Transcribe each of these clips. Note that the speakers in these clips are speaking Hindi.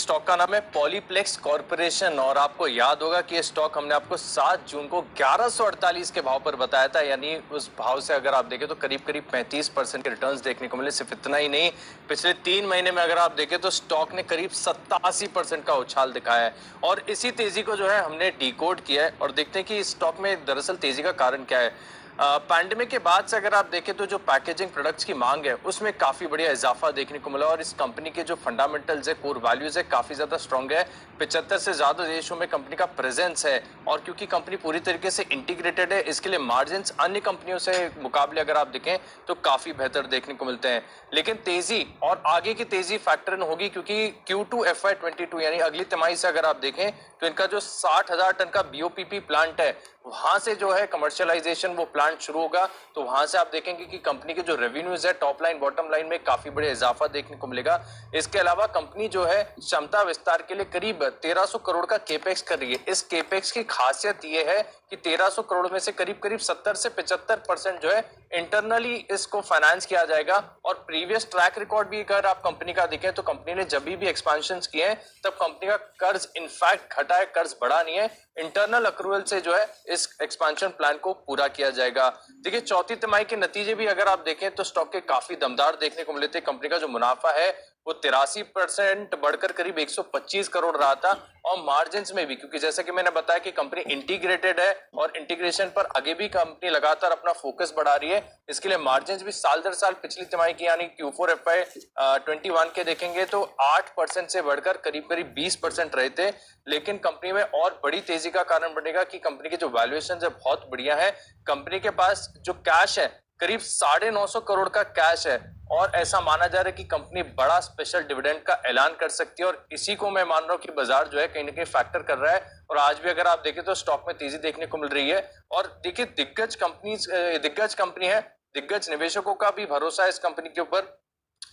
स्टॉक का नाम है पॉलीप्लेक्स कॉर्पोरेशन और आपको याद होगा कि ये स्टॉक हमने आपको 7 जून को 1148 के भाव पर बताया था। यानी उस भाव से अगर आप देखें तो करीब करीब 35% के रिटर्न्स देखने को मिले। सिर्फ इतना ही नहीं, पिछले 3 महीने में अगर आप देखें तो स्टॉक ने करीब 87% का उछाल दिखाया है और इसी तेजी को जो है हमने डिकोड किया है और देखते हैं कि इस स्टॉक में दरअसल तेजी का कारण क्या है। पैंडेमिक के बाद से अगर आप देखें तो जो पैकेजिंग प्रोडक्ट्स की मांग है उसमें काफी बढ़िया इजाफा देखने को मिला और इस कंपनी के जो फंडामेंटल्स है, कोर वैल्यूज है, काफी ज्यादा स्ट्रांग है। 75 से ज्यादा देशों में कंपनी का प्रेजेंस है और क्योंकि कंपनी पूरी तरीके से इंटीग्रेटेड है, इसके लिए मार्जिन अन्य कंपनियों से मुकाबले अगर आप देखें तो काफी बेहतर देखने को मिलते हैं। लेकिन तेजी और आगे की तेजी फैक्टर इन होगी क्योंकि Q2 FY22 यानी अगली तिमाही से अगर आप देखें तो इनका जो 60,000 टन का BOPP प्लांट है वहां से जो है कमर्शियलाइजेशन वो प्लांट शुरू होगा। तो वहां से आप देखेंगे कि कंपनी के जो रेवेन्यूज है टॉप लाइन बॉटम लाइन में काफी बड़े इजाफा देखने को मिलेगा। इसके अलावा कंपनी जो है क्षमता विस्तार के लिए करीब 1300 करोड़ का केपेक्स कर रही है। इस केपेक्स की खासियत ये है कि 1300 करोड़ में से करीब करीब 70 से 75% जो है इंटरनली इसको फाइनेंस किया जाएगा। और प्रीवियस ट्रैक रिकॉर्ड भी अगर आप कंपनी का देखें तो कंपनी ने जब भी एक्सपेंशन किए हैं तब कंपनी का कर्ज इनफैक्ट घटा है, कर्ज बढ़ा नहीं है। इंटरनल अक्रूवल से जो है इस एक्सपेंशन प्लान को पूरा किया जाएगा। देखिए, चौथी तिमाही के नतीजे भी अगर आप देखें तो स्टॉक के काफी दमदार देखने को मिले थे। कंपनी का जो मुनाफा है वो 83% बढ़कर करीब 125 करोड़ रहा था और मार्जिन में भी, क्योंकि जैसा कि मैंने बताया कि कंपनी इंटीग्रेटेड है और इंटीग्रेशन पर आगे भी कंपनी लगातार अपना फोकस बढ़ा रही है, इसके लिए मार्जिन भी साल दर साल पिछली तिमाही की यानी Q4 FY21 के देखेंगे तो 8% से बढ़कर करीब करीब 20% रहे थे। लेकिन कंपनी में और बड़ी तेजी का कारण बनेगा कि कंपनी की जो वैल्यूएशन है बहुत बढ़िया है। कंपनी के पास जो कैश है करीब 950 करोड़ का कैश है और ऐसा माना जा रहा है कि कंपनी बड़ा स्पेशल डिविडेंड का ऐलान कर सकती है और इसी को मैं मान रहा हूं कि बाजार जो है कहीं ना कहीं फैक्टर कर रहा है। और आज भी अगर आप देखें तो स्टॉक में तेजी देखने को मिल रही है। और देखिए, दिग्गज कंपनी है, दिग्गज निवेशकों का भी भरोसा है इस कंपनी के ऊपर।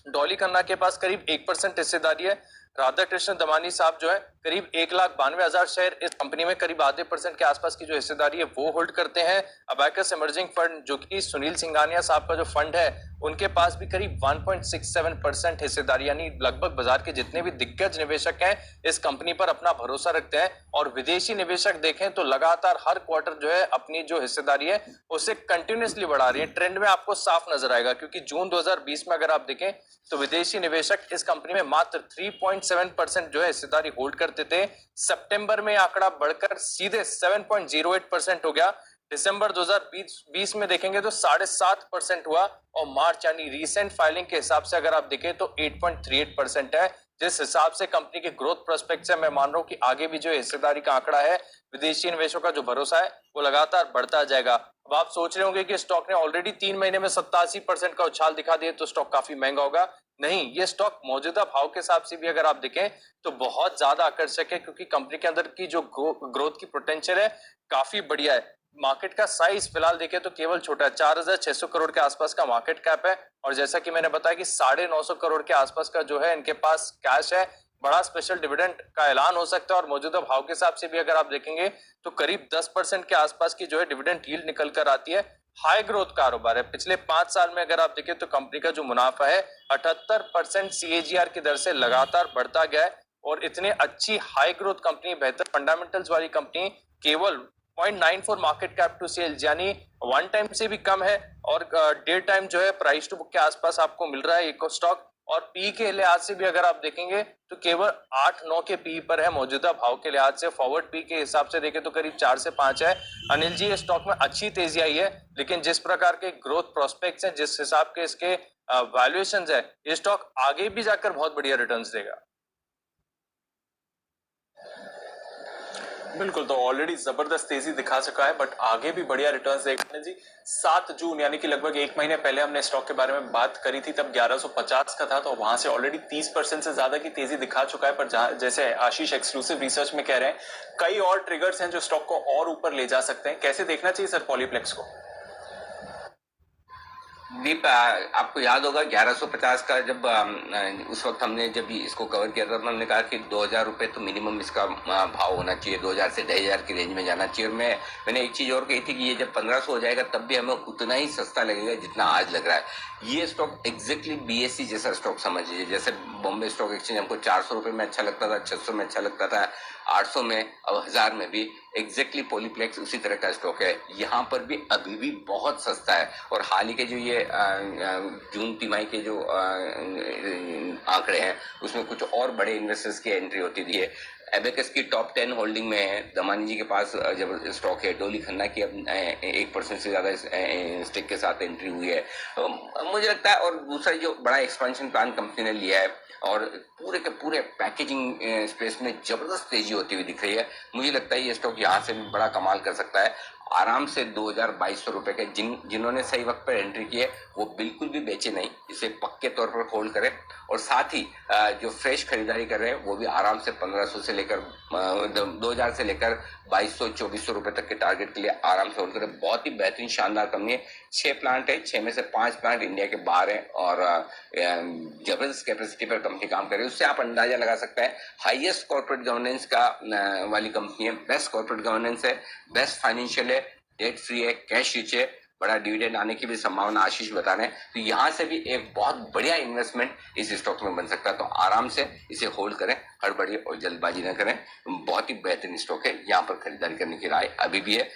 डॉली खन्ना के पास करीब 1% हिस्सेदारी है। राधा कृष्ण दमानी साहब जो है करीब 1,92,000 शेयर इस कंपनी में करीब आधे % के आसपास की जो हिस्सेदारी है वो होल्ड करते हैं। अबैकस इमर्जिंग फंड जो कि सुनील सिंघानिया साहब का जो फंड है उनके पास भी करीब 1.67% हिस्सेदारी, यानी लगभग बाजार के जितने भी दिग्गज निवेशक हैं इस कंपनी पर अपना भरोसा रखते हैं। और विदेशी निवेशक देखें तो लगातार हर क्वार्टर जो है अपनी जो हिस्सेदारी है उसे कंटिन्यूसली बढ़ा रही है। ट्रेंड में आपको साफ नजर आएगा क्योंकि जून 2020 में अगर आप देखें तो विदेशी निवेशक इस कंपनी में मात्र 3.7% जो है हिस्सेदारी होल्ड करते थे। सितंबर में आंकड़ा बढ़कर सीधे 7.08% हो गया। दिसंबर 2020 में देखेंगे तो 7.5% हुआ और मार्च यानी रीसेंट फाइलिंग के हिसाब से अगर आप देखें तो 8.38% है। जिस हिसाब से कंपनी के ग्रोथ प्रोस्पेक्ट है, मैं मान रहा हूं कि आगे भी जो हिस्सेदारी का आंकड़ा है, विदेशी निवेशों का जो भरोसा है वो लगातार बढ़ता जाएगा। अब आप सोच रहे होंगे कि स्टॉक ने ऑलरेडी 3 महीने में 87% का उछाल दिखा दिया तो स्टॉक काफी महंगा होगा। नहीं, ये स्टॉक मौजूदा भाव के हिसाब से भी अगर आप देखें तो बहुत ज्यादा आकर्षक है क्योंकि कंपनी के अंदर की जो ग्रोथ की पोटेंशियल है काफी बढ़िया है। मार्केट का साइज फिलहाल देखें तो केवल छोटा है, 4,600 करोड़ के आसपास का मार्केट कैप है और जैसा कि मैंने बताया कि 950 करोड़ के आसपास का जो है इनके पास कैश है। बड़ा स्पेशल डिविडेंड का ऐलान हो सकता है और मौजूदा भाव के हिसाब से भी अगर आप देखेंगे तो करीब 10% के आसपास की जो है डिविडेंड यील्ड निकल कर आती है। हाई ग्रोथ कारोबार है। पिछले 5 साल में अगर आप देखें तो कंपनी का जो मुनाफा है 78% CAGR की दर से लगातार बढ़ता गया है और इतने अच्छी हाई ग्रोथ कंपनी, बेहतर फंडामेंटल्स वाली कंपनी केवल 0.94 मार्केट कैप टू सेल्स यानी 1 टाइम से भी कम है और 1.5 टाइम जो है प्राइस टू बुक के आसपास आपको मिल रहा है एक स्टॉक। और पी के लिहाज से भी अगर आप देखेंगे तो केवल 8-9 के पी पर है मौजूदा भाव के लिहाज से। फॉरवर्ड पी के हिसाब से देखें तो करीब 4 से 5 है। अनिल जी, ये स्टॉक में अच्छी तेजी आई है लेकिन जिस प्रकार के ग्रोथ प्रोस्पेक्ट्स हैं, जिस हिसाब के इसके वैल्यूएशंस है, ये स्टॉक आगे भी जाकर बहुत बढ़िया रिटर्न्स देगा। बिल्कुल, तो ऑलरेडी जबरदस्त तेजी दिखा चुका है बट आगे भी बढ़िया रिटर्न्स देगा जी। 7 जून यानी कि लगभग 1 महीने पहले हमने स्टॉक के बारे में बात करी थी, तब 1150 का था, तो वहां से ऑलरेडी 30% से ज्यादा की तेजी दिखा चुका है। पर जैसे आशीष एक्सक्लूसिव रिसर्च में कह रहे हैं, कई और ट्रिगर्स हैं जो स्टॉक को और ऊपर ले जा सकते हैं। कैसे देखना चाहिए सर पॉलीप्लेक्स को? दीप, आपको याद होगा 1150 का जब उस वक्त हमने जब इसको कवर किया था तो हमने कहा कि 2000 रुपए तो मिनिमम इसका भाव होना चाहिए, 2000 से 2500 की रेंज में जाना चाहिए। और मैंने एक चीज और कही थी कि ये जब 1500 हो जाएगा तब भी हमें उतना ही सस्ता लगेगा जितना आज लग रहा है। ये स्टॉक एग्जैक्टली बीएससी जैसा स्टॉक समझ लीजिए। जैसे बॉम्बे स्टॉक एक्सचेंज हमको 400 रुपए में अच्छा लगता था, 600 में अच्छा लगता था, 800 में, अब 1000 में भी। एग्जैक्टली पॉलीप्लेक्स उसी तरह का स्टॉक है, यहाँ पर भी अभी भी बहुत सस्ता है। और हाल ही के जो ये जून तिमाही के जो आंकड़े हैं उसमें कुछ और बड़े इन्वेस्टर्स की एंट्री होती थी। एबेकस की टॉप 10 होल्डिंग में है, दमानी जी के पास जब स्टॉक है, डोली खन्ना की अब 1% से ज्यादा स्टेक के साथ एंट्री हुई है। मुझे लगता है, और दूसरा जो बड़ा एक्सपेंशन प्लान कंपनी ने लिया है और पूरे के पूरे पैकेजिंग स्पेस में जबरदस्त तेजी होती हुई दिख रही है। मुझे लगता है ये स्टॉक यहाँ से भी बड़ा कमाल कर सकता है। आराम से 2200 रुपए के जिन्होंने सही वक्त पर एंट्री की है वो बिल्कुल भी बेचे नहीं, इसे पक्के तौर पर होल्ड करें। और साथ ही जो फ्रेश खरीदारी कर रहे हैं वो भी आराम से 1500 से लेकर 2000 से लेकर 2200-2400 रुपए तक के टारगेट के लिए आराम से होल्ड करें। बहुत ही बेहतरीन शानदार कंपनी है। 6 प्लांट है, 6 में से 5 प्लांट इंडिया के बाहर है और जबरदस्त कैपेसिटी पर कंपनी काम कर रही है। उससे आप अंदाजा लगा सकते हैं हाईएस्ट कॉर्पोरेट गवर्नेंस का वाली कंपनी है, बेस्ट कॉर्पोरेट गवर्नेंस है, बेस्ट फाइनेंशियल है, डेट फ्री है, कैश रिच है, बड़ा डिविडेंड आने की भी संभावना आशीष बता रहे हैं। तो यहाँ से भी एक बहुत बढ़िया इन्वेस्टमेंट इस स्टॉक में बन सकता है। तो आराम से इसे होल्ड करें, हड़बड़ी और जल्दबाजी न करें। बहुत ही बेहतरीन स्टॉक है, यहाँ पर खरीदारी करने की राय अभी भी है।